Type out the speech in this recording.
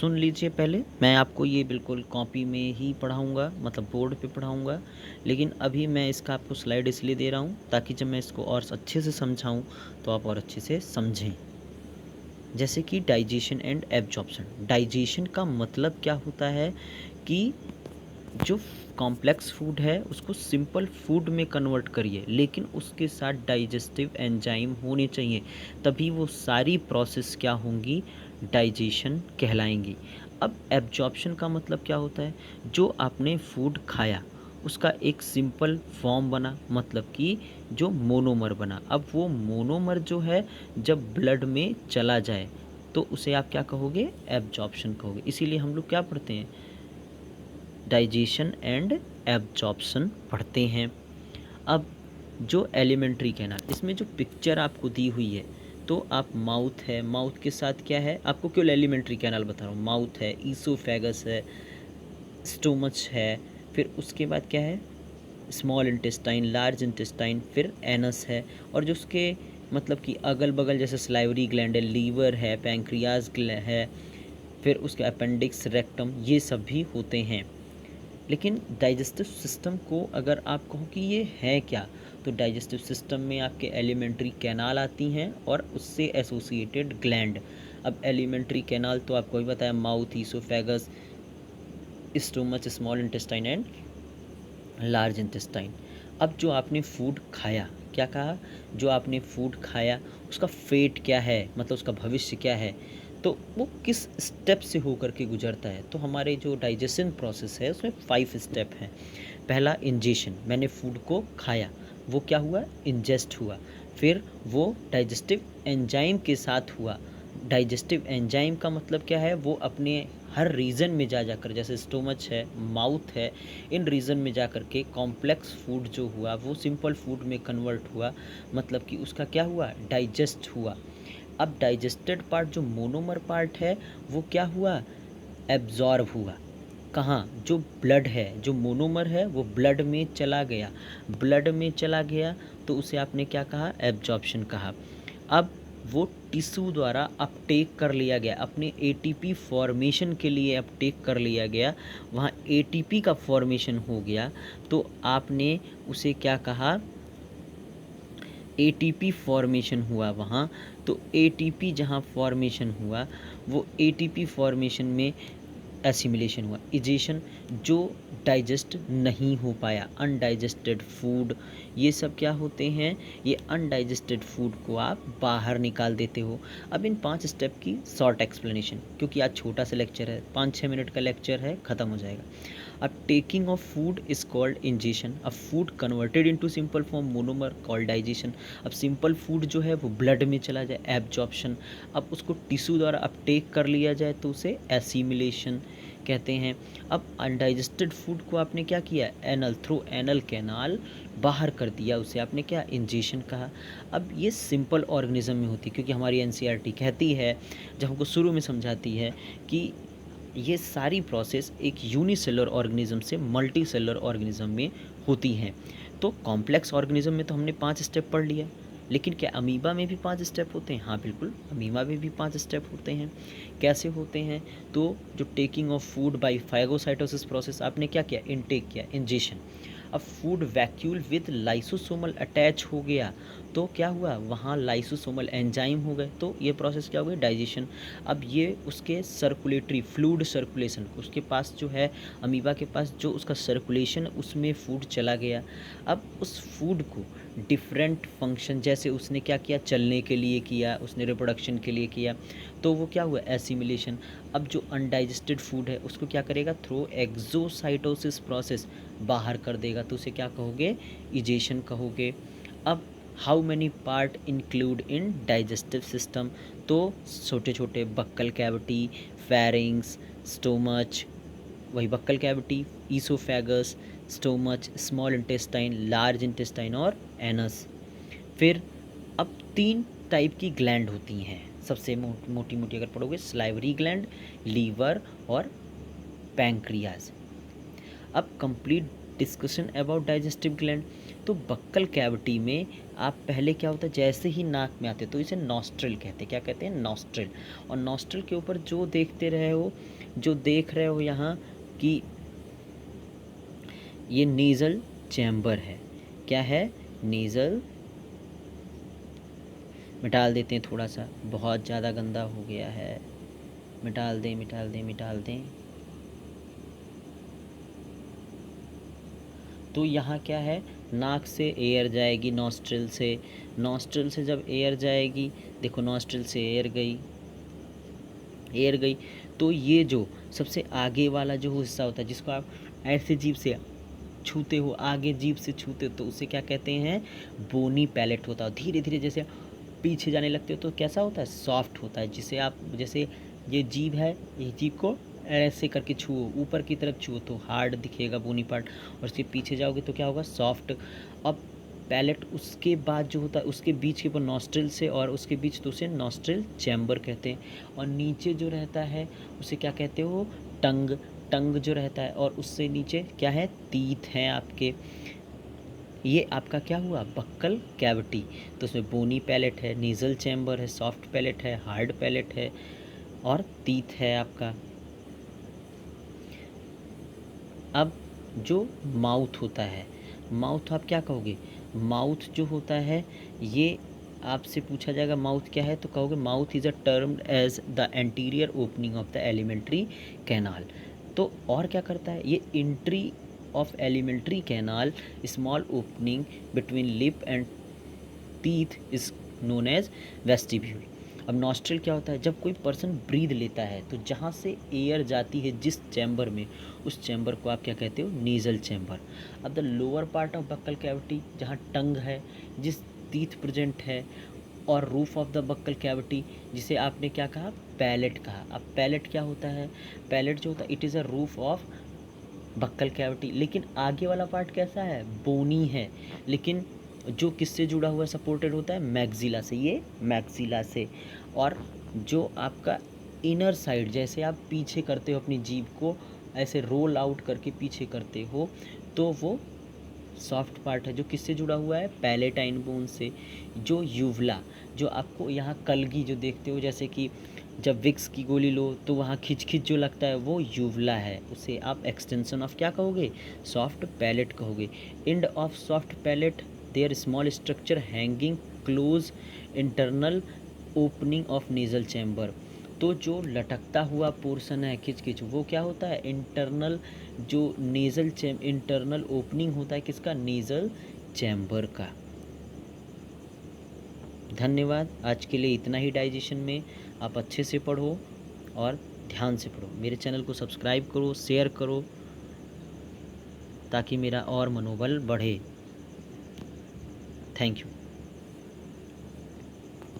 सुन लीजिए पहले। मैं आपको ये बिल्कुल कॉपी में ही पढ़ाऊँगा, मतलब बोर्ड पे पढ़ाऊँगा, लेकिन अभी मैं इसका आपको स्लाइड इसलिए दे रहा हूँ ताकि जब मैं इसको और अच्छे से समझाऊँ तो आप और अच्छे से समझें। जैसे कि डाइजेशन एंड एब्जॉर्प्शन। डाइजेशन का मतलब क्या होता है कि जो कॉम्प्लेक्स फूड है उसको सिंपल फूड में कन्वर्ट करिए, लेकिन उसके साथ डाइजेस्टिव एंजाइम होने चाहिए, तभी वो सारी प्रोसेस क्या होंगी, डाइजेशन कहलाएंगी। अब एब्जॉर्प्शन का मतलब क्या होता है, जो आपने फूड खाया उसका एक सिंपल फॉर्म बना, मतलब कि जो मोनोमर बना। अब वो मोनोमर जो है जब ब्लड में चला जाए तो उसे आप क्या कहोगे, एब्जॉर्प्शन कहोगे। इसीलिए हम लोग क्या पढ़ते हैं, डाइजेशन एंड एब्जॉर्प्शन पढ़ते हैं। अब जो एलिमेंट्री कैनाल, इसमें जो पिक्चर आपको दी हुई है, तो आप माउथ है, माउथ के साथ क्या है, आपको क्यों एलिमेंट्री कैनाल बता रहा हूँ, माउथ है, ईसोफेगस है, स्टोमच है, फिर उसके बाद क्या है, स्मॉल इंटेस्टाइन, लार्ज इंटेस्टाइन, फिर एनस है, और जो उसके मतलब कि अगल बगल जैसे स्लाइवरी ग्लैंड है, लीवर है, पैंक्रियाज है, फिर उसके अपेंडिक्स, रेक्टम, ये सब भी होते हैं। लेकिन डाइजेस्टिव सिस्टम को अगर आप कहो कि ये है क्या, तो डाइजेस्टिव सिस्टम में आपके एलिमेंट्री कैनाल आती हैं और उससे एसोसिएटेड ग्लैंड। अब एलिमेंट्री कैनाल तो आपको ही बताया, mouth, oesophagus, stomach, small intestine and large intestine. अब जो आपने फूड खाया, क्या कहा, जो आपने फूड खाया उसका फेट क्या है, मतलब उसका भविष्य क्या है, तो वो किस स्टेप से होकर के गुजरता है। तो हमारे जो डाइजेशन प्रोसेस है उसमें 5 स्टेप हैं। पहला इंजेशन, मैंने फूड को खाया, वो क्या हुआ, इंजेस्ट हुआ। फिर वो डाइजेस्टिव एंजाइम के साथ हुआ। डाइजेस्टिव एंजाइम का मतलब क्या है, वो अपने हर रीजन में जा जाकर, जैसे स्टोमच है, माउथ है, इन रीजन में जा कर के कॉम्प्लेक्स फूड जो हुआ वो सिंपल फूड में कन्वर्ट हुआ, मतलब कि उसका क्या हुआ, डाइजेस्ट हुआ। अब डाइजेस्टेड पार्ट जो मोनोमर पार्ट है वो क्या हुआ, एब्जॉर्ब हुआ। कहाँ, जो ब्लड है, जो मोनोमर है वो ब्लड में चला गया। ब्लड में चला गया तो उसे आपने क्या कहा, एब्जॉर्प्शन कहा। अब वो टिश्यू द्वारा अपटेक कर लिया गया, अपने एटीपी फॉर्मेशन के लिए अपटेक कर लिया गया, वहाँ एटीपी का फॉर्मेशन हो गया, तो आपने उसे क्या कहा, एटीपी फॉर्मेशन हुआ वहाँ। तो एटीपी जहाँ फॉर्मेशन हुआ, वो एटीपी फॉर्मेशन में एसिमिलेशन हुआ, इजेशन, जो डाइजेस्ट नहीं हो पाया, अनडाइजेस्टेड फूड, ये सब क्या होते हैं, ये अनडाइजेस्टेड फूड को आप बाहर निकाल देते हो। अब इन 5 स्टेप की शॉर्ट एक्सप्लेनेशन, क्योंकि आज छोटा सा लेक्चर है, 5-6 मिनट का लेक्चर है, ख़त्म हो जाएगा। अब taking off food is called ingestion. अब food converted into simple form monomer called digestion. अब सिंपल फूड जो है वो ब्लड में चला जाए, एब्जॉर्प्शन। अब उसको टिश्यू द्वारा अपटेक कर लिया जाए तो उसे एसिमिलेशन कहते हैं। अब अनडाइजेस्टेड फूड को आपने क्या किया, एनल, थ्रू एनल कैनाल बाहर कर दिया, उसे आपने क्या, इंजेशन कहा। अब ये सिंपल ऑर्गेनिज्म में होती है, क्योंकि हमारी एनसीईआरटी कहती है, जब हमको शुरू में समझाती है कि ये सारी प्रोसेस एक यूनिसेलर ऑर्गेनिज्म से मल्टी सेलर ऑर्गेनिज्म में होती हैं। तो कॉम्प्लेक्स ऑर्गेनिज्म में तो हमने 5 स्टेप पढ़ लिया, लेकिन क्या अमीबा में भी 5 स्टेप होते हैं, हाँ बिल्कुल, अमीबा में भी 5 स्टेप होते हैं। कैसे होते हैं, तो जो taking off food by phagocytosis process, आपने क्या किया, इनटेक किया, इंजेशन। अब food vacuole with lysosomal attach हो गया, तो क्या हुआ, वहाँ लाइसोसोमल एंजाइम हो गए, तो ये प्रोसेस क्या हो गई, डाइजेशन। अब ये उसके सर्कुलेटरी फ्लूइड सर्कुलेशन, उसके पास जो है, अमीबा के पास जो उसका सर्कुलेशन, उसमें फूड चला गया। अब उस फूड को डिफरेंट फंक्शन, जैसे उसने क्या किया, चलने के लिए किया, उसने रिप्रोडक्शन के लिए किया, तो वो क्या हुआ, एसिमिलेशन। अब जो अनडाइजेस्टेड फूड है उसको क्या करेगा, थ्रू एक्सोसाइटोसिस प्रोसेस बाहर कर देगा, तो उसे क्या कहोगे, इजेशन कहोगे। अब how many part include in digestive system, तो छोटे छोटे बक्कल कैविटी, फेरिंग्स, स्टोमच, वही buccal cavity, oesophagus, stomach, small intestine, large intestine और एनस। फिर अब 3 टाइप की ग्लैंड होती हैं, सबसे मोटी मोटी अगर पढ़ोगे, स्लाइवरी ग्लैंड, लीवर और पैंक्रियाज। अब complete discussion about digestive gland. तो बक्कल कैविटी में आप पहले क्या होता है, जैसे ही नाक में आते तो इसे नॉस्ट्रिल कहते हैं। क्या कहते हैं? नॉस्ट्रिल। और नॉस्ट्रिल के ऊपर जो देख रहे हो यहाँ कि ये नेज़ल चैम्बर है। क्या है? नेज़ल। मिटा देते हैं थोड़ा सा, बहुत ज़्यादा गंदा हो गया है। मिटाल दें। तो यहाँ क्या है, नाक से एयर जाएगी नॉस्ट्रिल से जब एयर जाएगी, देखो नॉस्ट्रिल से एयर गई तो ये जो सबसे आगे वाला जो हिस्सा होता है जिसको आप ऐसे जीभ से छूते हो, आगे जीभ से छूते हो, तो उसे क्या कहते हैं? बोनी पैलेट होता है। धीरे धीरे जैसे पीछे जाने लगते हो तो कैसा होता है? सॉफ्ट होता है। जिसे आप जैसे ये जीभ है, ये जीभ को ऐसे करके छुओ, ऊपर की तरफ छुओ तो हार्ड दिखेगा बोनी पार्ट, और उसके पीछे जाओगे तो क्या होगा? सॉफ्ट। अब पैलेट उसके बाद जो होता है उसके बीच के ऊपर नॉस्ट्रिल से, और उसके बीच तो उसे नॉस्ट्रिल चैम्बर कहते हैं। और नीचे जो रहता है उसे क्या कहते हो? टंग जो रहता है, और उससे नीचे क्या है? तीत हैं आपके। ये आपका क्या हुआ? Buccal cavity. तो उसमें बोनी पैलेट है, नेज़ल चैम्बर है, सॉफ्ट पैलेट है, हार्ड पैलेट है, और तीत है आपका। अब जो माउथ होता है, माउथ आप क्या कहोगे? माउथ जो होता है ये आपसे पूछा जाएगा माउथ क्या है, तो कहोगे mouth is a termed as the anterior opening of the alimentary canal. तो और क्या करता है ये? Entry of alimentary canal, small opening between lip and teeth is known as vestibule. अब नॉस्ट्रिल क्या होता है? जब कोई पर्सन ब्रीद लेता है तो जहाँ से एयर जाती है जिस चैम्बर में, उस चैम्बर को आप क्या कहते हो? Nasal chamber. अब the lower part of buccal cavity, जहाँ टंग है, जिस टीथ प्रेजेंट है, और roof of the buccal cavity, जिसे आपने क्या कहा? पैलेट कहा। अब पैलेट क्या होता है? पैलेट जो होता है it is a roof of buccal cavity. लेकिन आगे वाला पार्ट कैसा है? बोनी है। लेकिन जो किससे जुड़ा हुआ सपोर्टेड होता है? मैक्सिला से। ये मैक्सिला से। और जो आपका इनर साइड, जैसे आप पीछे करते हो अपनी जीभ को ऐसे रोल आउट करके पीछे करते हो, तो वो सॉफ्ट पार्ट है जो किससे जुड़ा हुआ है? पैलेटाइन बोन से। जो यूवला, जो आपको यहाँ कलगी जो देखते हो, जैसे कि जब विक्स की गोली लो तो वहाँ खिंच खिंच जो लगता है वो यूवला है। उसे आप एक्सटेंशन ऑफ क्या कहोगे? सॉफ्ट पैलेट कहोगे। End of soft palate there small structure hanging close internal opening of nasal chamber. तो जो लटकता हुआ पोर्शन है खिंच खिंच, वो क्या होता है? इंटरनल जो इंटरनल ओपनिंग होता है किसका? नेजल चैम्बर का। धन्यवाद। आज के लिए इतना ही। डाइजेशन में आप अच्छे से पढ़ो और ध्यान से पढ़ो। मेरे चैनल को सब्सक्राइब करो, शेयर करो, ताकि मेरा और मनोबल बढ़े। Thank you.